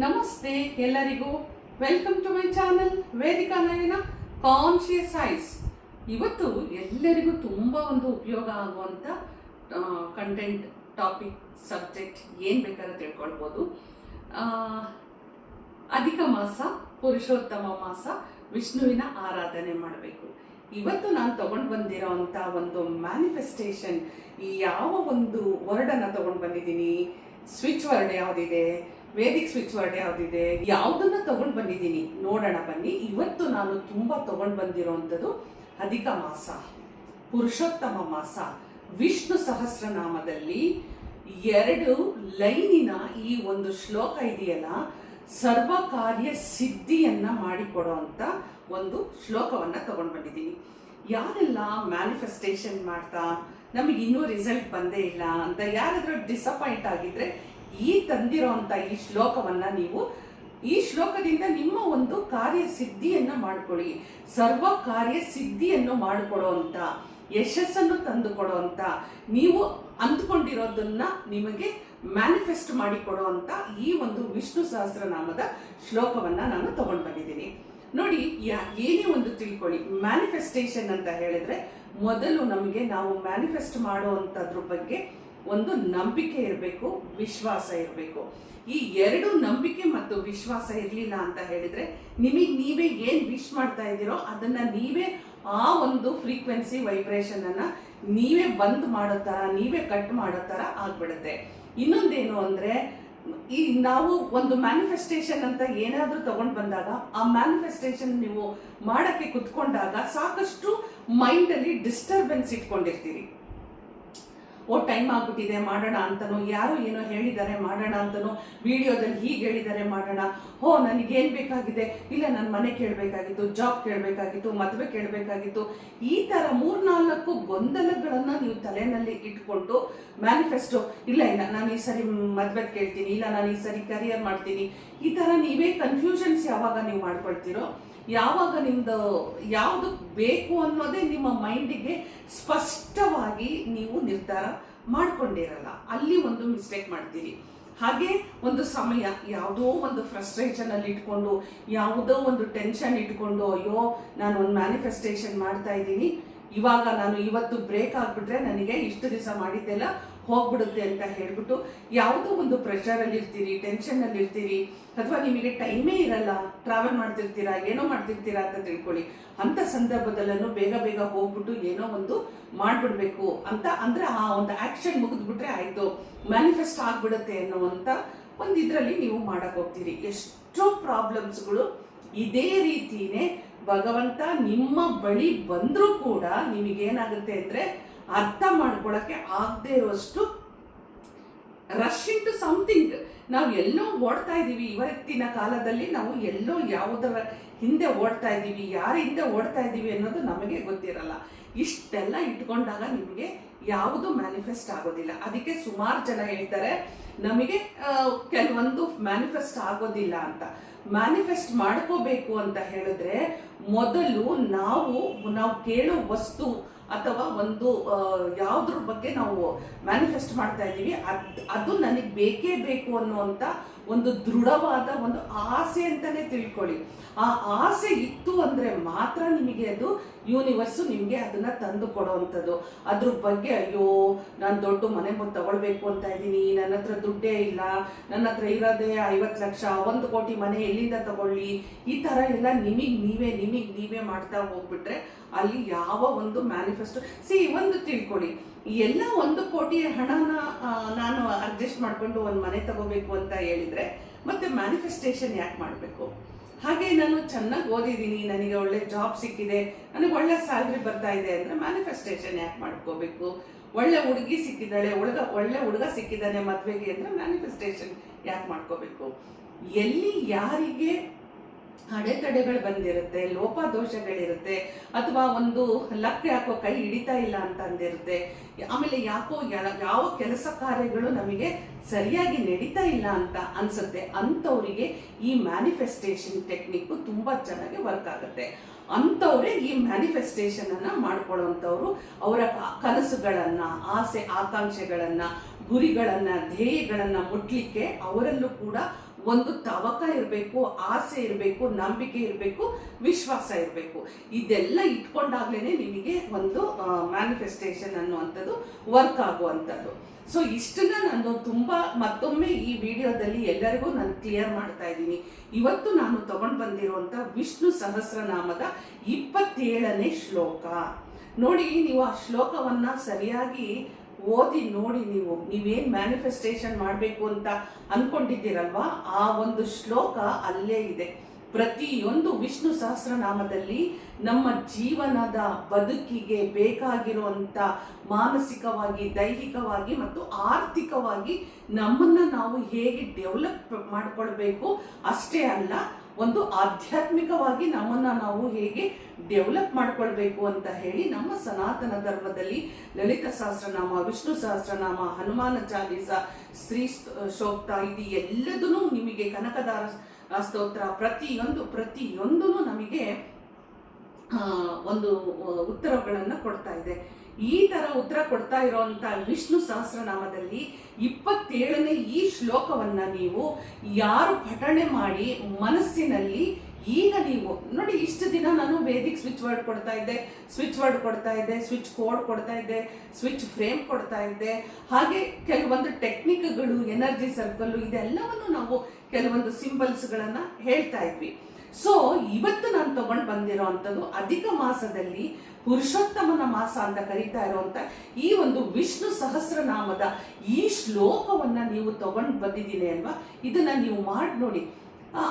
ನಮಸ್ತೆ ಎಲ್ಲರಿಗೂ. Welcome to my channel Vedika Nayana conscious eyes. ಇವತ್ತು ಎಲ್ಲರಿಗೂ ತುಂಬ ಒಂದು ಉಪಯೋಗ ಆಗುವಂಥ ಕಂಟೆಂಟ್, ಟಾಪಿಕ್, ಸಬ್ಜೆಕ್ಟ್ ಏನು ಬೇಕಾದ್ರೂ ತಿಳ್ಕೊಳ್ಬೋದು. ಅಧಿಕ ಮಾಸ, ಪುರುಷೋತ್ತಮ ಮಾಸ, ವಿಷ್ಣುವಿನ ಆರಾಧನೆ ಮಾಡಬೇಕು. ಇವತ್ತು ನಾನು ತಗೊಂಡು ಬಂದಿರೋವಂಥ ಒಂದು ಮ್ಯಾನಿಫೆಸ್ಟೇಷನ್, ಯಾವ ಒಂದು ವರ್ಡನ್ನು ತಗೊಂಡು ಬಂದಿದ್ದೀನಿ, ಸ್ವಿಚ್ ವರ್ಡ್ ಯಾವುದಿದೆ, ವೇದಿಕ್ ಸ್ವಿಚ್ ವರ್ಡ್ ಯಾವುದಿದೆ, ಯಾವುದನ್ನ ತಗೊಂಡು ಬಂದಿದ್ದೀನಿ ನೋಡೋಣ ಬನ್ನಿ. ಇವತ್ತು ನಾನು ತುಂಬ ತಗೊಂಡು ಬಂದಿರೋವಂಥದ್ದು ಅಧಿಕ ಮಾಸ, ಪುರುಷೋತ್ತಮ ಮಾಸ. ವಿಷ್ಣು ಸಹಸ್ರನಾಮದಲ್ಲಿ 2 ಲೈನಿನ ಈ ಒಂದು ಶ್ಲೋಕ ಇದೆಯಲ್ಲ, ಸರ್ವ ಕಾರ್ಯ ಸಿದ್ಧಿಯನ್ನ ಮಾಡಿಕೊಡೋ ಅಂತ ಒಂದು ಶ್ಲೋಕವನ್ನ ತಗೊಂಡು ಬಂದಿದ್ದೀನಿ. ಯಾರೆಲ್ಲ ಮ್ಯಾನಿಫೆಸ್ಟೇಷನ್ ಮಾಡ್ತಾ ನಮಗೆ ಇನ್ನೂ ರಿಸಲ್ಟ್ ಬಂದೇ ಇಲ್ಲ ಅಂತ ಯಾರಾದ್ರೂ ಡಿಸಪಾಯಿಂಟ್ ಆಗಿದ್ರೆ ಈ ತಂದಿರೋಂಥ ಈ ಶ್ಲೋಕವನ್ನ ನೀವು, ಈ ಶ್ಲೋಕದಿಂದ ನಿಮ್ಮ ಒಂದು ಕಾರ್ಯ ಸಿದ್ಧಿಯನ್ನ ಮಾಡ್ಕೊಳ್ಳಿ. ಸರ್ವ ಕಾರ್ಯ ಸಿದ್ಧಿಯನ್ನು ಮಾಡಿಕೊಡೋ ಅಂತ, ಯಶಸ್ಸನ್ನು ತಂದು ಕೊಡೋ ಅಂತ, ನೀವು ಅಂದ್ಕೊಂಡಿರೋದನ್ನ ನಿಮಗೆ ಮ್ಯಾನಿಫೆಸ್ಟ್ ಮಾಡಿ ಕೊಡೋ ಅಂತ ಈ ಒಂದು ವಿಷ್ಣು ಸಹಸ್ರನಾಮದ ಶ್ಲೋಕವನ್ನ ನಾನು ತಗೊಂಡು ಬಂದಿದ್ದೀನಿ. ನೋಡಿ, ಏನೇ ಒಂದು ತಿಳ್ಕೊಳ್ಳಿ. ಮ್ಯಾನಿಫೆಸ್ಟೇಷನ್ ಅಂತ ಹೇಳಿದ್ರೆ ಮೊದಲು ನಮಗೆ ನಾವು ಮ್ಯಾನಿಫೆಸ್ಟ್ ಮಾಡುವಂಥದ್ರ ಬಗ್ಗೆ ಒಂದು ನಂಬಿಕೆ ಇರಬೇಕು, ವಿಶ್ವಾಸ ಇರಬೇಕು. ಈ 2 ನಂಬಿಕೆ ಮತ್ತು ವಿಶ್ವಾಸ ಇರಲಿಲ್ಲ ಅಂತ ಹೇಳಿದ್ರೆ ನೀವೇ ಏನು ವಿಶ್ ಮಾಡ್ತಾ ಇದ್ದೀರೋ ಅದನ್ನ ನೀವೇ ಆ ಒಂದು ಫ್ರೀಕ್ವೆನ್ಸಿ ವೈಬ್ರೇಷನ್ ಅನ್ನ ನೀವೇ ಬಂದ್ ಮಾಡೋ ತರ, ನೀವೇ ಕಟ್ ಮಾಡೋ ತರ ಆಗ್ಬಿಡುತ್ತೆ. ಇನ್ನೊಂದೇನು ಅಂದ್ರೆ, ಈ ನಾವು ಒಂದು ಮ್ಯಾನಿಫೆಸ್ಟೇಷನ್ ಅಂತ ಏನಾದ್ರೂ ತಗೊಂಡ್ ಬಂದಾಗ ಆ ಮ್ಯಾನಿಫೆಸ್ಟೇಷನ್ ನೀವು ಮಾಡಕ್ಕೆ ಕುತ್ಕೊಂಡಾಗ ಸಾಕಷ್ಟು ಮೈಂಡ್ ಅಲ್ಲಿ ಡಿಸ್ಟರ್ಬೆನ್ಸ್ ಇಟ್ಕೊಂಡಿರ್ತೀರಿ. ಟೈಮ್ ಆಗ್ಬಿಟ್ಟಿದೆ ಮಾಡೋಣ ಅಂತನೋ, ಯಾರೋ ಏನೋ ಹೇಳಿದ್ದಾರೆ ಮಾಡೋಣ ಅಂತನೋ, ವಿಡಿಯೋದಲ್ಲಿ ಹೀಗೆ ಹೇಳಿದ್ದಾರೆ ಮಾಡೋಣ, ನನಗೇನು ಬೇಕಾಗಿದೆ, ಇಲ್ಲ ನನ್ನ ಮನೆ ಕೇಳಬೇಕಾಗಿತ್ತು, ಜಾಬ್ ಕೇಳಬೇಕಾಗಿತ್ತು, ಮದುವೆ ಕೇಳಬೇಕಾಗಿತ್ತು, ಈ ಥರ 3-4 ಗೊಂದಲಗಳನ್ನು ನೀವು ತಲೆಯಲ್ಲಿ ಇಟ್ಕೊಂಡು ಮ್ಯಾನಿಫೆಸ್ಟೋ, ಇಲ್ಲ ನಾನು ಈ ಸರಿ ಮದುವೆ ಕೇಳ್ತೀನಿ, ಇಲ್ಲ ನಾನು ಈ ಸರಿ ಕರಿಯರ್ ಮಾಡ್ತೀನಿ, ಈ ಥರ ನೀವೇ ಕನ್ಫ್ಯೂಷನ್ಸ್ ಯಾವಾಗ ನೀವು ಮಾಡ್ಕೊಳ್ತೀರೋ, ಯಾವಾಗ ನಿಮ್ದು ಯಾವುದು ಬೇಕು ಅನ್ನೋದೇ ನಿಮ್ಮ ಮೈಂಡಿಗೆ ಸ್ಪಷ್ಟವಾಗಿ ನೀವು ನಿರ್ಧಾರ ಮಾಡ್ಕೊಂಡಿರಲ್ಲ, ಅಲ್ಲಿ ಒಂದು ಮಿಸ್ಟೇಕ್ ಮಾಡ್ತೀರಿ. ಹಾಗೆ ಒಂದು ಸಮಯ ಯಾವುದೋ ಒಂದು ಫ್ರಸ್ಟ್ರೇಷನ್ ಅಲ್ಲಿ ಇಟ್ಕೊಂಡು, ಯಾವುದೋ ಒಂದು ಟೆನ್ಷನ್ ಇಟ್ಕೊಂಡು, ಅಯ್ಯೋ ನಾನು ಒಂದು ಮ್ಯಾನಿಫೆಸ್ಟೇಷನ್ ಮಾಡ್ತಾ ಇದ್ದೀನಿ, ಇವಾಗ ನಾನು ಇವತ್ತು ಬ್ರೇಕ್ ಆಗ್ಬಿಟ್ರೆ ನನಗೆ ಇಷ್ಟು ದಿವಸ ಮಾಡಿದ್ದೆಲ್ಲ ಹೋಗ್ಬಿಡುತ್ತೆ ಅಂತ ಹೇಳ್ಬಿಟ್ಟು ಯಾವುದೋ ಒಂದು ಪ್ರೆಷರಲ್ಲಿ ಇರ್ತೀರಿ, ಟೆನ್ಷನ್ ಅಲ್ಲಿ ಇರ್ತೀರಿ, ಅಥವಾ ನಿಮಗೆ ಟೈಮೇ ಇರಲ್ಲ, ಟ್ರಾವೆಲ್ ಮಾಡ್ತಿರ್ತೀರಾ, ಏನೋ ಮಾಡ್ತಿರ್ತೀರಾ ಅಂತ ತಿಳ್ಕೊಳ್ಳಿ. ಅಂತ ಸಂದರ್ಭದಲ್ಲೂ ಬೇಗ ಬೇಗ ಹೋಗ್ಬಿಟ್ಟು ಏನೋ ಒಂದು ಮಾಡ್ಬಿಡ್ಬೇಕು ಅಂತ ಅಂದ್ರೆ ಆ ಒಂದು ಆಕ್ಷನ್ ಮುಗಿದ್ಬಿಟ್ರೆ ಆಯ್ತು, ಮ್ಯಾನಿಫೆಸ್ಟ್ ಆಗ್ಬಿಡುತ್ತೆ ಅನ್ನೋವಂಥ ಒಂದು ಇದರಲ್ಲಿ ನೀವು ಮಾಡಕ್ ಹೋಗ್ತೀರಿ. ಎಷ್ಟೋ ಪ್ರಾಬ್ಲಮ್ಸ್ಗಳು ಇದೇ ರೀತಿನೇ ಭಗವಂತ ನಿಮ್ಮ ಬಳಿ ಬಂದ್ರೂ ಕೂಡ ನಿಮಗೇನಾಗುತ್ತೆ ಅಂದ್ರೆ ಅರ್ಥ ಮಾಡ್ಕೊಳಕ್ಕೆ ಆಗದೆ ಇರುವಷ್ಟು ರಶ್ ಇಂಟು ಸಮಥಿಂಗ್. ನಾವು ಎಲ್ಲೋ ಓಡ್ತಾ ಇದ್ದೀವಿ, ಇವತ್ತಿನ ಕಾಲದಲ್ಲಿ ನಾವು ಎಲ್ಲೋ ಯಾವುದರ ಹಿಂದೆ ಓಡ್ತಾ ಇದ್ದೀವಿ, ಯಾರ ಹಿಂದೆ ಓಡ್ತಾ ಇದ್ದೀವಿ ಅನ್ನೋದು ನಮಗೆ ಗೊತ್ತಿರಲ್ಲ. ಇಷ್ಟೆಲ್ಲ ಇಟ್ಕೊಂಡಾಗ ನಿಮಗೆ ಯಾವುದು ಮ್ಯಾನಿಫೆಸ್ಟ್ ಆಗೋದಿಲ್ಲ. ಅದಕ್ಕೆ ಸುಮಾರು ಜನ ಹೇಳ್ತಾರೆ ನಮಗೆ ಕೆಲವೊಂದು ಮ್ಯಾನಿಫೆಸ್ಟ್ ಆಗೋದಿಲ್ಲ ಅಂತ. ಮ್ಯಾನಿಫೆಸ್ಟ್ ಮಾಡ್ಕೋಬೇಕು ಅಂತ ಹೇಳಿದ್ರೆ ಮೊದಲು ನಾವು ಕೇಳೋ ವಸ್ತು ಅಥವಾ ಒಂದು ಯಾವುದ್ರ ಬಗ್ಗೆ ನಾವು ಮ್ಯಾನಿಫೆಸ್ಟ್ ಮಾಡ್ತಾ ಇದ್ದೀವಿ ಅದು ನನಗೆ ಬೇಕೇ ಬೇಕು ಅನ್ನುವಂಥ ಒಂದು ದೃಢವಾದ ಒಂದು ಆಸೆ ಅಂತಾನೆ ತಿಳ್ಕೊಳ್ಳಿ. ಆ ಆಸೆ ಇತ್ತು ಅಂದ್ರೆ ಮಾತ್ರ ನಿಮಗೆ ಅದು ಯೂನಿವರ್ಸ್ ನಿಮಗೆ ಅದನ್ನ ತಂದು ಕೊಡುವಂಥದ್ದು. ಅದ್ರ ಬಗ್ಗೆ ಅಯ್ಯೋ ನಾನು ದೊಡ್ಡ ಮನೆ ತಗೊಳ್ಬೇಕು ಅಂತ ಇದ್ದೀನಿ, ನನ್ನ ಹತ್ರ ದುಡ್ಡೇ ಇಲ್ಲ, ನನ್ನ ಹತ್ರ ಇರೋದೇ 50 ಲಕ್ಷ, 1 ಕೋಟಿ ಮನೆ ಎಲ್ಲಿಂದ ತಗೊಳ್ಳಿ, ಈ ತರ ಎಲ್ಲ ನಿಮಗೆ ನೀವೇ ಮಾಡ್ತಾ ಹೋಗ್ಬಿಟ್ರೆ ಅಲ್ಲಿ ಯಾವ ಒಂದು ಮ್ಯಾನಿಫೆಸ್ಟೋ ಒಂದು ತಿಳ್ಕೊಳ್ಳಿ. ಎಲ್ಲ 1 ಕೋಟಿ ಹಣನ ನಾನು ಅಡ್ಜಸ್ಟ್ ಮಾಡ್ಕೊಂಡು ಒಂದು ಮನೆ ತಗೋಬೇಕು ಅಂತ ಹೇಳಿದ್ರೆ ಮತ್ತೆ ಮ್ಯಾನಿಫೆಸ್ಟೇಷನ್ ಯಾಕೆ ಮಾಡಬೇಕು? ಹಾಗೆ ನಾನು ಚೆನ್ನಾಗಿ ಓದಿದ್ದೀನಿ, ನನಗೆ ಒಳ್ಳೆ ಜಾಬ್ ಸಿಕ್ಕಿದೆ, ನನಗೆ ಒಳ್ಳೆ ಸ್ಯಾಲ್ರಿ ಬರ್ತಾ ಇದೆ ಅಂದ್ರೆ ಮ್ಯಾನಿಫೆಸ್ಟೇಷನ್ ಯಾಕೆ ಮಾಡ್ಕೋಬೇಕು? ಒಳ್ಳೆ ಹುಡುಗಿ ಸಿಕ್ಕಿದ್ದಾಳೆ, ಒಳ್ಳೆ ಹುಡುಗ ಸಿಕ್ಕಿದ್ದಾನೆ ಮದುವೆಗೆ ಅಂದ್ರೆ ಮ್ಯಾನಿಫೆಸ್ಟೇಷನ್ ಯಾಕೆ ಮಾಡ್ಕೋಬೇಕು? ಎಲ್ಲಿ ಯಾರಿಗೆ ಅಡೆತಡೆಗಳು ಬಂದಿರುತ್ತೆ, ಲೋಪದೋಷಗಳಿರುತ್ತೆ, ಅಥವಾ ಒಂದು ಲಕ್ ಯಾಕೋ ಕೈ ಹಿಡಿತಾ ಇಲ್ಲ ಅಂತ ಅಂದಿರುತ್ತೆ, ಆಮೇಲೆ ಯಾಕೋ ಯಾವ ಕೆಲಸ ಕಾರ್ಯಗಳು ನಮಗೆ ಸರಿಯಾಗಿ ನಡೀತಾ ಇಲ್ಲ ಅಂತ ಅನ್ಸುತ್ತೆ, ಅಂಥವರಿಗೆ ಈ ಮ್ಯಾನಿಫೆಸ್ಟೇಷನ್ ಟೆಕ್ನಿಕ್ ತುಂಬಾ ಚೆನ್ನಾಗಿ ವರ್ಕ್ ಆಗುತ್ತೆ. ಅಂಥವ್ರೆ ಈ ಮ್ಯಾನಿಫೆಸ್ಟೇಷನ್ ಅನ್ನ ಮಾಡ್ಕೊಳ್ಳುವಂಥವ್ರು. ಅವರ ಕನಸುಗಳನ್ನ, ಆಸೆ ಆಕಾಂಕ್ಷೆಗಳನ್ನ, ಗುರಿಗಳನ್ನ, ಧ್ಯೇಯಗಳನ್ನ ಮುಟ್ಲಿಕ್ಕೆ ಅವರಲ್ಲೂ ಕೂಡ ಒಂದು ತವಕ ಇರಬೇಕು, ಆಸೆ ಇರಬೇಕು, ನಂಬಿಕೆ ಇರಬೇಕು, ವಿಶ್ವಾಸ ಇರಬೇಕು. ಇದೆಲ್ಲ ಇಟ್ಕೊಂಡಾಗ್ಲೇನೆ ನಿಮಗೆ ಒಂದು ಮ್ಯಾನಿಫೆಸ್ಟೇಷನ್ ಅನ್ನುವಂಥದ್ದು ವರ್ಕ್ ಆಗುವಂಥದ್ದು. ಸೊ ಇಷ್ಟನ್ನ ನಾನು ಮತ್ತೊಮ್ಮೆ ಈ ವಿಡಿಯೋದಲ್ಲಿ ಎಲ್ಲರಿಗೂ ನಾನು ಕ್ಲಿಯರ್ ಮಾಡ್ತಾ ಇದ್ದೀನಿ. ಇವತ್ತು ನಾನು ತಗೊಂಡು ಬಂದಿರುವಂಥ ವಿಷ್ಣು ಸಹಸ್ರನಾಮದ 27ನೇ ಶ್ಲೋಕ ನೋಡಿ. ನೀವು ಆ ಶ್ಲೋಕವನ್ನ ಸರಿಯಾಗಿ ಓದಿ ನೋಡಿ. ನೀವೇನ್ ಮ್ಯಾನಿಫೆಸ್ಟೇಷನ್ ಮಾಡಬೇಕು ಅಂತ ಅನ್ಕೊಂಡಿದ್ದೀರಲ್ವಾ, ಆ ಒಂದು ಶ್ಲೋಕ ಅಲ್ಲೇ ಇದೆ. ಪ್ರತಿಯೊಂದು ವಿಷ್ಣು ಸಹಸ್ರನಾಮದಲ್ಲಿ ನಮ್ಮ ಜೀವನದ ಬದುಕಿಗೆ ಬೇಕಾಗಿರುವಂತ ಮಾನಸಿಕವಾಗಿ, ದೈಹಿಕವಾಗಿ ಮತ್ತು ಆರ್ಥಿಕವಾಗಿ ನಮ್ಮನ್ನ ನಾವು ಹೇಗೆ ಡೆವಲಪ್ ಮಾಡ್ಕೊಳ್ಬೇಕು ಅಷ್ಟೇ ಅಲ್ಲ, ಒಂದು ಆಧ್ಯಾತ್ಮಿಕವಾಗಿ ನಮ್ಮನ್ನ ನಾವು ಹೇಗೆ ಡೆವಲಪ್ ಮಾಡ್ಕೊಳ್ಬೇಕು ಅಂತ ಹೇಳಿ ನಮ್ಮ ಸನಾತನ ಧರ್ಮದಲ್ಲಿ ಲಲಿತ ಸಹಸ್ರನಾಮ, ವಿಷ್ಣು ಸಹಸ್ರನಾಮ, ಹನುಮಾನ ಚಾಲೀಸ, ಶ್ರೀ ಸೂಕ್ತ, ಇದು ಎಲ್ಲದೂ ನಿಮಗೆ ಕನಕದಾರ ಸ್ತೋತ್ರ ಪ್ರತಿಯೊಂದು ನಮಗೆ ಒಂದು ಉತ್ತರಗಳನ್ನು ಕೊಡ್ತಾ ಇದೆ. ಈ ತರ ಉತ್ತರ ಕೊಡ್ತಾ ಇರುವಂತ ವಿಷ್ಣು ಸಹಸ್ರನಾಮದಲ್ಲಿ 27ನೇ ಈ ಶ್ಲೋಕವನ್ನ ನೀವು ಯಾರು ಪಠಣೆ ಮಾಡಿ ಮನಸ್ಸಿನಲ್ಲಿ ಈಗ ನೀವು ನೋಡಿ, ಇಷ್ಟು ದಿನ ನಾನು ವೇದಿಕ್ ಸ್ವಿಚ್ ವರ್ಡ್ ಕೊಡ್ತಾ ಇದ್ದೆ, ಸ್ವಿಚ್ ಕೋಡ್ ಕೊಡ್ತಾ ಇದ್ದೆ, ಸ್ವಿಚ್ ಫ್ರೇಮ್ ಕೊಡ್ತಾ ಇದ್ದೆ, ಹಾಗೆ ಕೆಲವೊಂದು ಟೆಕ್ನಿಕ್ಗಳು, ಎನರ್ಜಿ ಸರ್ಕಲ್, ಇದೆಲ್ಲವನ್ನು ನಾವು ಕೆಲವೊಂದು ಸಿಂಬಲ್ಸ್ಗಳನ್ನ ಹೇಳ್ತಾ ಇದ್ವಿ. ಸೊ ಇವತ್ತು ನಾನು ತಗೊಂಡು ಬಂದಿರೋ ಅಂಥದ್ದು ಅಧಿಕ ಮಾಸದಲ್ಲಿ ಪುರುಷೋತ್ತಮನ ಮಾಸ ಅಂತ ಕರೀತಾ ಇರುವಂತ ಈ ಒಂದು ವಿಷ್ಣು ಸಹಸ್ರನಾಮದ ಈ ಶ್ಲೋಕವನ್ನ ನೀವು ತಗೊಂಡು ಬಂದಿದ್ದೀನಿ ಅಲ್ವಾ, ಇದನ್ನ ನೀವು ಮಾಡಿ ನೋಡಿ.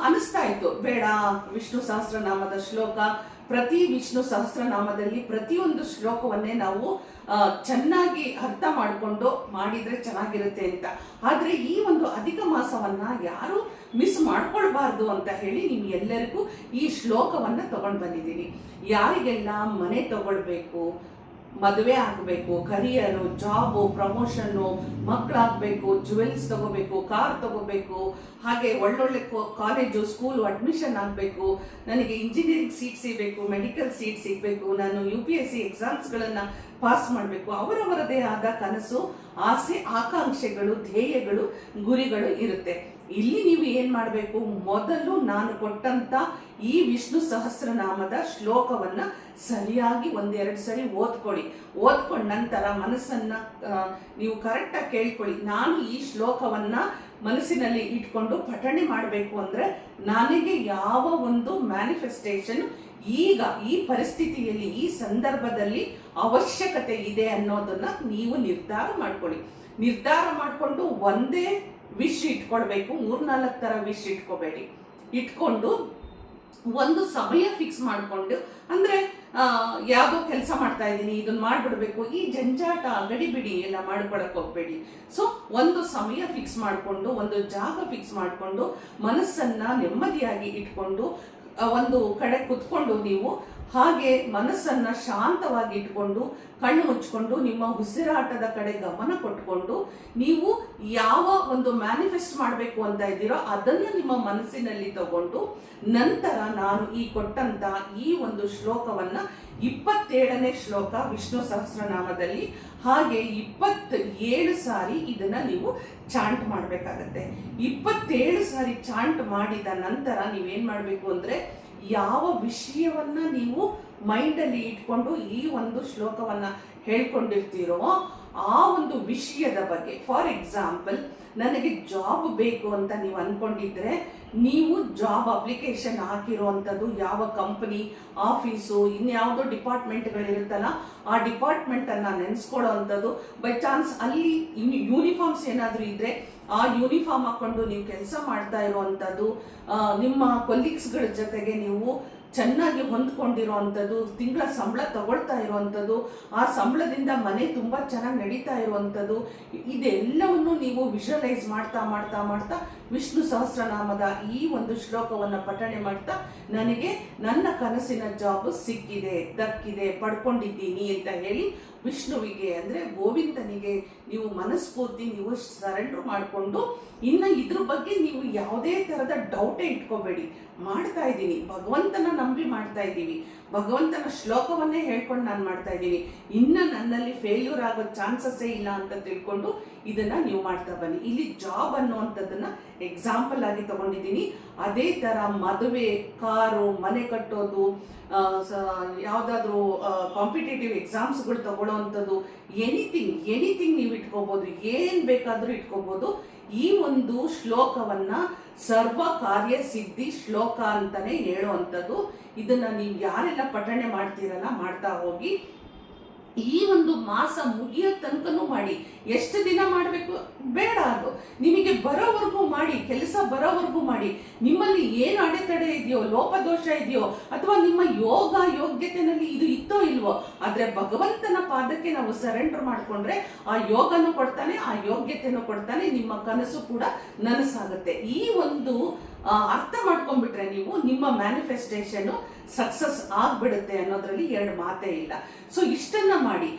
ಅನಿಸ್ತಾ ಇತ್ತು ಬೇಡ, ವಿಷ್ಣು ಸಹಸ್ರನಾಮದ ಶ್ಲೋಕ, ಪ್ರತಿ ವಿಷ್ಣು ಸಹಸ್ರನಾಮದಲ್ಲಿ ಪ್ರತಿಯೊಂದು ಶ್ಲೋಕವನ್ನೇ ನಾವು ಚೆನ್ನಾಗಿ ಅರ್ಥ ಮಾಡಿಕೊಂಡು ಮಾಡಿದ್ರೆ ಚೆನ್ನಾಗಿರುತ್ತೆ ಅಂತ. ಆದ್ರೆ ಈ ಒಂದು ಅಧಿಕ ಮಾಸವನ್ನ ಯಾರು ಮಿಸ್ ಮಾಡ್ಕೊಳ್ಬಾರ್ದು ಅಂತ ಹೇಳಿ ನಿಮ್ಗೆಲ್ಲರಿಗೂ ಈ ಶ್ಲೋಕವನ್ನ ತಗೊಂಡು ಬಂದಿದ್ದೀನಿ. ಯಾರಿಗೆಲ್ಲ ಮನೆ ತಗೊಳ್ಬೇಕು, ಮದುವೆ ಆಗಬೇಕು, ಕರಿಯರು, ಜಾಬು, ಪ್ರಮೋಷನ್ನು, ಮಕ್ಕಳಾಗಬೇಕು, ಜುವೆಲ್ಸ್ ತಗೋಬೇಕು, ಕಾರ್ ತಗೋಬೇಕು, ಹಾಗೆ ಒಳ್ಳೊಳ್ಳೆ ಕಾಲೇಜು, ಸ್ಕೂಲು ಅಡ್ಮಿಷನ್ ಆಗಬೇಕು, ನನಗೆ ಇಂಜಿನಿಯರಿಂಗ್ ಸೀಟ್ ಸಿಗಬೇಕು, ಮೆಡಿಕಲ್ ಸೀಟ್ ಸಿಗಬೇಕು, ನಾನು UPSC ಎಕ್ಸಾಮ್ಸ್ಗಳನ್ನು ಪಾಸ್ ಮಾಡಬೇಕು, ಅವರವರದೇ ಆದ ಕನಸು, ಆಸೆ, ಆಕಾಂಕ್ಷೆಗಳು, ಧ್ಯೇಯಗಳು, ಗುರಿಗಳು ಇರುತ್ತೆ. ಇಲ್ಲಿ ನೀವು ಏನ್ ಮಾಡಬೇಕು, ಮೊದಲು ನಾನು ಕೊಟ್ಟಂತ ಈ ವಿಷ್ಣು ಸಹಸ್ರನಾಮದ ಶ್ಲೋಕವನ್ನ ಸರಿಯಾಗಿ 1-2 ಸರಿ ಓದ್ಕೊಂಡ ನಂತರ ಮನಸ್ಸನ್ನ ನೀವು ಕರೆಕ್ಟಾಗಿ ಕೇಳ್ಕೊಳ್ಳಿ. ನಾನು ಈ ಶ್ಲೋಕವನ್ನ ಮನಸ್ಸಿನಲ್ಲಿ ಇಟ್ಕೊಂಡು ಪಠಣೆ ಮಾಡಬೇಕು ಅಂದ್ರೆ ನನಗೆ ಯಾವ ಒಂದು ಮ್ಯಾನಿಫೆಸ್ಟೇಷನ್ ಈಗ ಈ ಪರಿಸ್ಥಿತಿಯಲ್ಲಿ, ಈ ಸಂದರ್ಭದಲ್ಲಿ ಅವಶ್ಯಕತೆ ಇದೆ ಅನ್ನೋದನ್ನ ನೀವು ನಿರ್ಧಾರ ಮಾಡಿಕೊಂಡು ಒಂದೇ ವಿಶ್ ಇಟ್ಕೊಳ್ಬೇಕು. 3-4 ತರ ವಿಶ್ ಇಟ್ಕೋಬೇಡಿ. ಇಟ್ಕೊಂಡು ಒಂದು ಸಮಯ ಫಿಕ್ಸ್ ಮಾಡಿಕೊಂಡು, ಅಂದ್ರೆ ಯಾವುದೋ ಕೆಲಸ ಮಾಡ್ತಾ ಇದ್ದೀನಿ, ಇದನ್ನ ಮಾಡ್ಬಿಡ್ಬೇಕು, ಈ ಜಂಜಾಟ ಗಡಿಬಿಡಿ ಎಲ್ಲ ಮಾಡ್ಕೊಳಕ್ ಹೋಗ್ಬೇಡಿ. ಸೊ ಒಂದು ಸಮಯ ಫಿಕ್ಸ್ ಮಾಡಿಕೊಂಡು, ಒಂದು ಜಾಗ ಫಿಕ್ಸ್ ಮಾಡಿಕೊಂಡು, ಮನಸ್ಸನ್ನ ನೆಮ್ಮದಿಯಾಗಿ ಇಟ್ಕೊಂಡು ಒಂದು ಕಡೆ ಕುತ್ಕೊಂಡು ನೀವು ಹಾಗೆ ಮನಸ್ಸನ್ನ ಶಾಂತವಾಗಿ ಇಟ್ಕೊಂಡು ಕಣ್ಣು ಮುಚ್ಕೊಂಡು ನಿಮ್ಮ ಉಸಿರಾಟದ ಕಡೆ ಗಮನ ಕೊಟ್ಕೊಂಡು ನೀವು ಯಾವ ಒಂದು ಮ್ಯಾನಿಫೆಸ್ಟ್ ಮಾಡಬೇಕು ಅಂತ ಇದ್ದೀರೋ ಅದನ್ನ ನಿಮ್ಮ ಮನಸ್ಸಿನಲ್ಲಿ ತಗೊಂಡು ನಂತರ ನಾನು ಈ ಕೊಟ್ಟಂತ ಈ ಒಂದು ಶ್ಲೋಕವನ್ನ 27ನೇ ಶ್ಲೋಕ ವಿಷ್ಣು ಸಹಸ್ರನಾಮದಲ್ಲಿ ಹಾಗೆ 27 ಸಾರಿ ಇದನ್ನ ನೀವು ಚಾಂಟ್ ಮಾಡಬೇಕಾಗತ್ತೆ. 27 ಸಾರಿ ಚಾಂಟ್ ಮಾಡಿದ ನಂತರ ನೀವೇನ್ ಮಾಡಬೇಕು ಅಂದ್ರೆ ಯಾವ ವಿಷಯವನ್ನ ನೀವು ಮೈಂಡಲ್ಲಿ ಇಟ್ಕೊಂಡು ಈ ಒಂದು ಶ್ಲೋಕವನ್ನ ಹೇಳ್ಕೊಂಡಿರ್ತೀರೋ ಆ ಒಂದು ವಿಷಯದ ಬಗ್ಗೆ, ಫಾರ್ ಎಕ್ಸಾಂಪಲ್ ನನಗೆ ಜಾಬ್ ಬೇಕು ಅಂತ ನೀವು ಅನ್ಕೊಂಡಿದ್ರೆ ನೀವು ಜಾಬ್ ಅಪ್ಲಿಕೇಶನ್ ಹಾಕಿರುವಂಥದ್ದು ಯಾವ ಕಂಪನಿ, ಆಫೀಸು, ಇನ್ಯಾವುದೋ ಡಿಪಾರ್ಟ್ಮೆಂಟ್ಗಳಿರುತ್ತಲ್ಲ ಆ ಡಿಪಾರ್ಟ್ಮೆಂಟ್ ಅನ್ನ ನೆನೆಸ್ಕೊಳ್ಳೋ ಅಂಥದ್ದು. ಬೈ ಚಾನ್ಸ್ ಅಲ್ಲಿ ಯೂನಿಫಾರ್ಮ್ಸ್ ಏನಾದರೂ ಇದ್ರೆ ಆ ಯೂನಿಫಾರ್ಮ್ ಹಾಕೊಂಡು ನೀವು ಕೆಲಸ ಮಾಡ್ತಾ ಇರುವಂಥದ್ದು, ನಿಮ್ಮ ಕೊಲೀಗ್ಸ್ಗಳ ಜೊತೆಗೆ ನೀವು ಚೆನ್ನಾಗಿ ಹೊಂದ್ಕೊಂಡಿರೋ ಅಂಥದ್ದು, ತಿಂಗಳ ಸಂಬಳ ತಗೊಳ್ತಾ ಇರುವಂಥದ್ದು, ಆ ಸಂಬಳದಿಂದ ಮನೆ ತುಂಬ ಚೆನ್ನಾಗಿ ನಡೀತಾ ಇರುವಂಥದ್ದು, ಇದೆಲ್ಲವನ್ನು ನೀವು ವಿಜುವಲೈಸ್ ಮಾಡ್ತಾ ವಿಷ್ಣು ಸಹಸ್ರನಾಮದ ಈ ಒಂದು ಶ್ಲೋಕವನ್ನು ಪಠಣೆ ಮಾಡ್ತಾ ನನಗೆ ನನ್ನ ಕನಸಿನ ಜಾಬ್ ಸಿಕ್ಕಿದೆ, ದಕ್ಕಿದೆ, ಪಡ್ಕೊಂಡಿದ್ದೀನಿ ಅಂತ ಹೇಳಿ ವಿಷ್ಣುವಿಗೆ ಅಂದ್ರೆ ಗೋವಿಂದನಿಗೆ ನೀವು ಮನಸ್ಫೂರ್ತಿ ನೀವು ಸರೆಂಡರ್ ಮಾಡಿಕೊಂಡು ಇನ್ನು ಇದ್ರ ಬಗ್ಗೆ ನೀವು ಯಾವುದೇ ತರದ ಡೌಟೇ ಇಟ್ಕೋಬೇಡಿ. ಮಾಡ್ತಾ ಇದ್ದೀನಿ, ಭಗವಂತನ ನಂಬಿ ಮಾಡ್ತಾ ಇದ್ದೀವಿ, ಭಗವಂತನ ಶ್ಲೋಕವನ್ನೇ ಹೇಳ್ಕೊಂಡು ನಾನು ಮಾಡ್ತಾ ಇದ್ದೀನಿ, ಇನ್ನು ನನ್ನಲ್ಲಿ ಫೇಲ್ಯೂರ್ ಆಗೋ ಚಾನ್ಸಸ್ಸೇ ಇಲ್ಲ ಅಂತ ತಿಳ್ಕೊಂಡು ಇದನ್ನ ನೀವು ಮಾಡ್ತಾ ಬನ್ನಿ. ಇಲ್ಲಿ ಜಾಬ್ ಅನ್ನುವಂಥದ್ದನ್ನ ಎಕ್ಸಾಂಪಲ್ ಆಗಿ ತಗೊಂಡಿದ್ದೀನಿ. ಅದೇ ತರ ಮದುವೆ, ಕಾರು, ಮನೆ ಕಟ್ಟೋದು, ಯಾವುದಾದ್ರೂ ಕಾಂಪಿಟೇಟಿವ್ ಎಕ್ಸಾಮ್ಸ್ಗಳು ತಗೊಳ್ಳೋವಂಥದ್ದು, ಎನಿಥಿಂಗ್ ನೀವು ಇಟ್ಕೋಬಹುದು, ಏನ್ ಬೇಕಾದ್ರೂ ಇಟ್ಕೋಬಹುದು. ಈ ಒಂದು ಶ್ಲೋಕವನ್ನ ಸರ್ವ ಕಾರ್ಯ ಸಿದ್ಧಿ ಶ್ಲೋಕ ಅಂತಾನೆ ಹೇಳುವಂಥದ್ದು. ಇದನ್ನ ನೀವು ಯಾರೆಲ್ಲ ಪಠಣೆ ಮಾಡ್ತೀರಲ್ಲ ಮಾಡ್ತಾ ಹೋಗಿ. ಈ ಒಂದು ಮಾಸ ಮುಗಿಯೋ ತನಕನೂ ಮಾಡಿ. ಎಷ್ಟು ದಿನ ಮಾಡಬೇಕು ಬೇಡ, ಅದು ನಿಮಗೆ ಬರೋವರೆಗೂ ಮಾಡಿ, ಕೆಲಸ ಬರೋವರೆಗೂ ಮಾಡಿ. ನಿಮ್ಮಲ್ಲಿ ಏನು ಅಡೆತಡೆ ಇದೆಯೋ, ಲೋಪದೋಷ ಇದೆಯೋ, ಅಥವಾ ನಿಮ್ಮ ಯೋಗ್ಯತೆನಲ್ಲಿ ಇದು ಇತ್ತೋ ಇಲ್ವೋ, ಆದ್ರೆ ಭಗವಂತನ ಪಾದಕ್ಕೆ ನಾವು ಸರೆಂಡರ್ ಮಾಡ್ಕೊಂಡ್ರೆ ಆ ಯೋಗನೂ ಕೊಡ್ತಾನೆ, ಆ ಯೋಗ್ಯತೆನೂ ಕೊಡ್ತಾನೆ, ನಿಮ್ಮ ಕನಸು ಕೂಡ ನನಸಾಗುತ್ತೆ. ಈ ಒಂದು ಅರ್ಥ ಮಾಡ್ಕೊಂಡ್ಬಿಟ್ರೆ ನೀವು, ನಿಮ್ಮ ಮ್ಯಾನಿಫೆಸ್ಟೇಷನ್ ಸಕ್ಸಸ್ ಆಗ್ಬಿಡುತ್ತೆ ಅನ್ನೋದ್ರಲ್ಲಿ ಎರಡು ಮಾತೇ ಇಲ್ಲ. ಸೊ ಇಷ್ಟನ್ನ ಮಾಡಿ.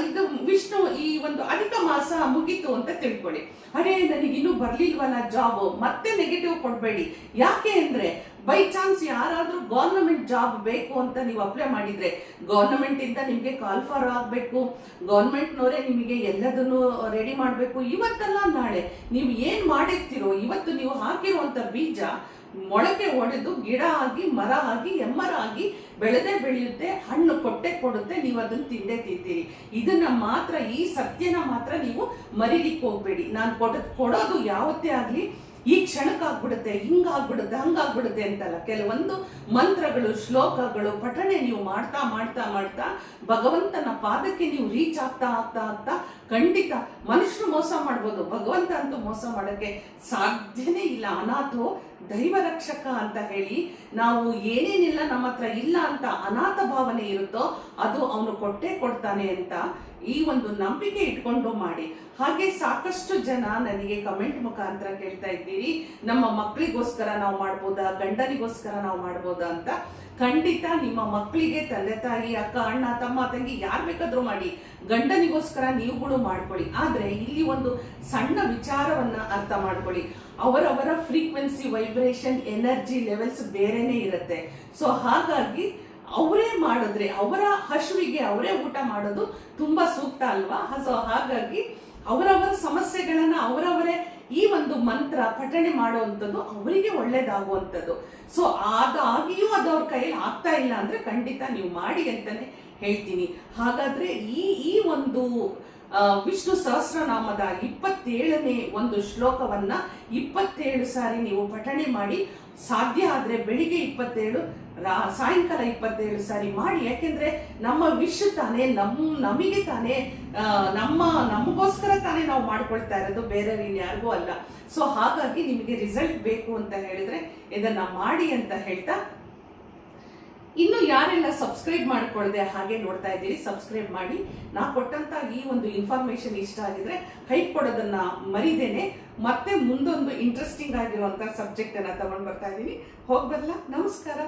ಇದು ವಿಷ್ಣು ಈ ಒಂದು ಅಧಿಕ ಮಾಸ ಮುಗೀತು ಅಂತ ತಿಳ್ಕೊಳ್ಳಿ. ಅರೆ ನನಗಿನ್ನೂ ಬರ್ಲಿಲ್ವಲ್ಲ ಜಾಬ್, ಮತ್ತೆ ನೆಗೆಟಿವ್ ಕೊಡ್ಬೇಡಿ. ಯಾಕೆ ಅಂದ್ರೆ ಬೈ ಚಾನ್ಸ್ ಯಾರಾದ್ರೂ ಗವರ್ನಮೆಂಟ್ ಜಾಬ್ ಬೇಕು ಅಂತ ನೀವು ಅಪ್ಲೈ ಮಾಡಿದ್ರೆ, ಗವರ್ನಮೆಂಟ್ ಇಂದ ನಿಮ್ಗೆ ಕಾಲ್ ಫಾರ್ ಆಗ್ಬೇಕು, ಗವರ್ನಮೆಂಟ್ನವರೇ ನಿಮಗೆ ಎಲ್ಲದನ್ನು ರೆಡಿ ಮಾಡ್ಬೇಕು. ಇವತ್ತಲ್ಲ ನಾಳೆ ನೀವು ಏನ್ ಮಾಡಿರ್ತೀರೋ, ಇವತ್ತು ನೀವು ಹಾಕಿರುವಂತ ಬೀಜ ಮೊಳಕೆ ಒಡೆದು ಗಿಡ ಆಗಿ, ಮರ ಆಗಿ, ಎಮ್ಮರ ಆಗಿ ಬೆಳೆದೇ ಬೆಳೆಯುತ್ತೆ, ಹಣ್ಣು ಕೊಡುತ್ತೆ. ನೀವು ಅದನ್ನ ತಿಂತೀರಿ. ಇದನ್ನ ಮಾತ್ರ, ಈ ಸತ್ಯನ ಮಾತ್ರ ನೀವು ಮರಿಲಿಕ್ಕೆ ಹೋಗ್ಬೇಡಿ. ನಾನು ಕೊಡೋದು ಯಾವತ್ತೇ ಆಗ್ಲಿ ಈ ಕ್ಷಣಕ್ಕಾಗ್ಬಿಡುತ್ತೆ, ಹಿಂಗಾಗ್ಬಿಡುತ್ತೆ, ಹಂಗಾಗ್ಬಿಡುತ್ತೆ ಅಂತಲ್ಲ. ಕೆಲವೊಂದು ಮಂತ್ರಗಳು, ಶ್ಲೋಕಗಳು ಪಠಣೆ ನೀವು ಮಾಡ್ತಾ ಮಾಡ್ತಾ ಮಾಡ್ತಾ ಭಗವಂತನ ಪಾದಕ್ಕೆ ನೀವು ರೀಚ್ ಆಗ್ತಾ ಆಗ್ತಾ ಆಗ್ತಾ ಖಂಡಿತ ಮನುಷ್ಯರು ಮೋಸ ಮಾಡ್ಬೋದು, ಭಗವಂತ ಅಂತೂ ಮೋಸ ಮಾಡೋಕ್ಕೆ ಸಾಧ್ಯನೇ ಇಲ್ಲ. ಅನಾಥೋ ದೈವ ರಕ್ಷಕ ಅಂತ ಹೇಳಿ ನಾವು ಏನೇನಿಲ್ಲ ನಮ್ಮ ಹತ್ರ ಇಲ್ಲ ಅಂತ ಅನಾಥ ಭಾವನೆ ಇರುತ್ತೋ ಅದು ಅವನು ಕೊಡ್ತಾನೆ ಅಂತ ಈ ಒಂದು ನಂಬಿಕೆ ಇಟ್ಕೊಂಡು ಮಾಡಿ. ಹಾಗೆ ಸಾಕಷ್ಟು ಜನ ನನಗೆ ಕಮೆಂಟ್ ಮುಖಾಂತರ ಕೇಳ್ತಾ ಇದ್ದೀರಿ, ನಮ್ಮ ಮಕ್ಕಳಿಗೋಸ್ಕರ ನಾವು ಮಾಡ್ಬೋದಾ, ಗಂಡನಿಗೋಸ್ಕರ ನಾವು ಮಾಡ್ಬೋದಾ ಅಂತ. ಖಂಡಿತ ನಿಮ್ಮ ಮಕ್ಕಳಿಗೆ ತಂದೆ ತಾಯಿ, ಅಕ್ಕ, ಅಣ್ಣ, ತಮ್ಮ, ತಂಗಿ ಯಾರು ಬೇಕಾದ್ರೂ ಮಾಡಿ, ಗಂಡನಿಗೋಸ್ಕರ ನೀವುಗಳು ಮಾಡ್ಕೊಳ್ಳಿ. ಆದ್ರೆ ಇಲ್ಲಿ ಒಂದು ಸಣ್ಣ ವಿಚಾರವನ್ನ ಅರ್ಥ ಮಾಡ್ಕೊಳ್ಳಿ. ಅವರವರ ಫ್ರೀಕ್ವೆನ್ಸಿ, ವೈಬ್ರೇಷನ್, ಎನರ್ಜಿ ಲೆವೆಲ್ಸ್ ಬೇರೆನೆ ಇರುತ್ತೆ. ಸೊ ಹಾಗಾಗಿ ಅವರೇ ಮಾಡಿದ್ರೆ, ಅವರ ಹಸುವಿಗೆ ಅವರೇ ಊಟ ಮಾಡೋದು ತುಂಬಾ ಸೂಕ್ತ ಅಲ್ವಾ? ಸೊ ಹಾಗಾಗಿ ಅವರವರ ಸಮಸ್ಯೆಗಳನ್ನ ಅವರವರೇ ಈ ಒಂದು ಮಂತ್ರ ಪಠಣೆ ಮಾಡುವಂಥದ್ದು ಅವರಿಗೆ ಒಳ್ಳೇದಾಗುವಂಥದ್ದು. ಸೊ ಅದಾಗಿಯೂ ಅದು ಅವ್ರ ಕೈಯಲ್ಲಿ ಆಗ್ತಾ ಇಲ್ಲ ಅಂದ್ರೆ ಖಂಡಿತ ನೀವು ಮಾಡಿ ಅಂತಾನೆ ಹೇಳ್ತೀನಿ. ಹಾಗಾದ್ರೆ ಈ ಒಂದು ವಿಷ್ಣು ಸಹಸ್ರನಾಮದ 27ನೇ ಒಂದು ಶ್ಲೋಕವನ್ನ 27 ಸಾರಿ ನೀವು ಪಠಣೆ ಮಾಡಿ. ಸಾಧ್ಯ ಆದ್ರೆ ಬೆಳಿಗ್ಗೆ 27, ಸಾಯಂಕಾಲ 27 ಸಾರಿ ಮಾಡಿ. ಯಾಕೆಂದ್ರೆ ನಮ್ಮ ವಿಶ್ವ ತಾನೇ ನಮಗೆ ತಾನೇ ನಮಗೋಸ್ಕರ ತಾನೇ ನಾವು ಮಾಡ್ಕೊಳ್ತಾ ಇರೋದು, ಬೇರೆ ಯಾರಿಗೂ ಅಲ್ಲ. ಸೊ ಹಾಗಾಗಿ ನಿಮಗೆ ರಿಸಲ್ಟ್ ಬೇಕು ಅಂತ ಹೇಳಿದ್ರೆ ಇದನ್ನ ಮಾಡಿ ಅಂತ ಹೇಳ್ತಾ, ಇನ್ನು ಯಾರೆಲ್ಲ ಸಬ್ಸ್ಕ್ರೈಬ್ ಮಾಡ್ಕೊಳ್ಳದೆ ಹಾಗೆ ನೋಡ್ತಾ ಇದ್ದೀರಿ, ಸಬ್ಸ್ಕ್ರೈಬ್ ಮಾಡಿ. ನಾ ಕೊಟ್ಟಂತ ಈ ಒಂದು ಇನ್ಫಾರ್ಮೇಶನ್ ಇಷ್ಟ ಆಗಿದ್ರೆ ಹೈಪ್ ಕೊಡೋದನ್ನ ಮರಿದೇನೆ ಮತ್ತೆ ಮುಂದೊಂದು ಇಂಟ್ರೆಸ್ಟಿಂಗ್ ಆಗಿರುವಂತ ಸಬ್ಜೆಕ್ಟ್ ಅನ್ನ ತಗೊಂಡ್ ಬರ್ತಾ ಇದ್ದೀನಿ. ಹೋಗ್ಬರ್ಲಾ? ನಮಸ್ಕಾರ.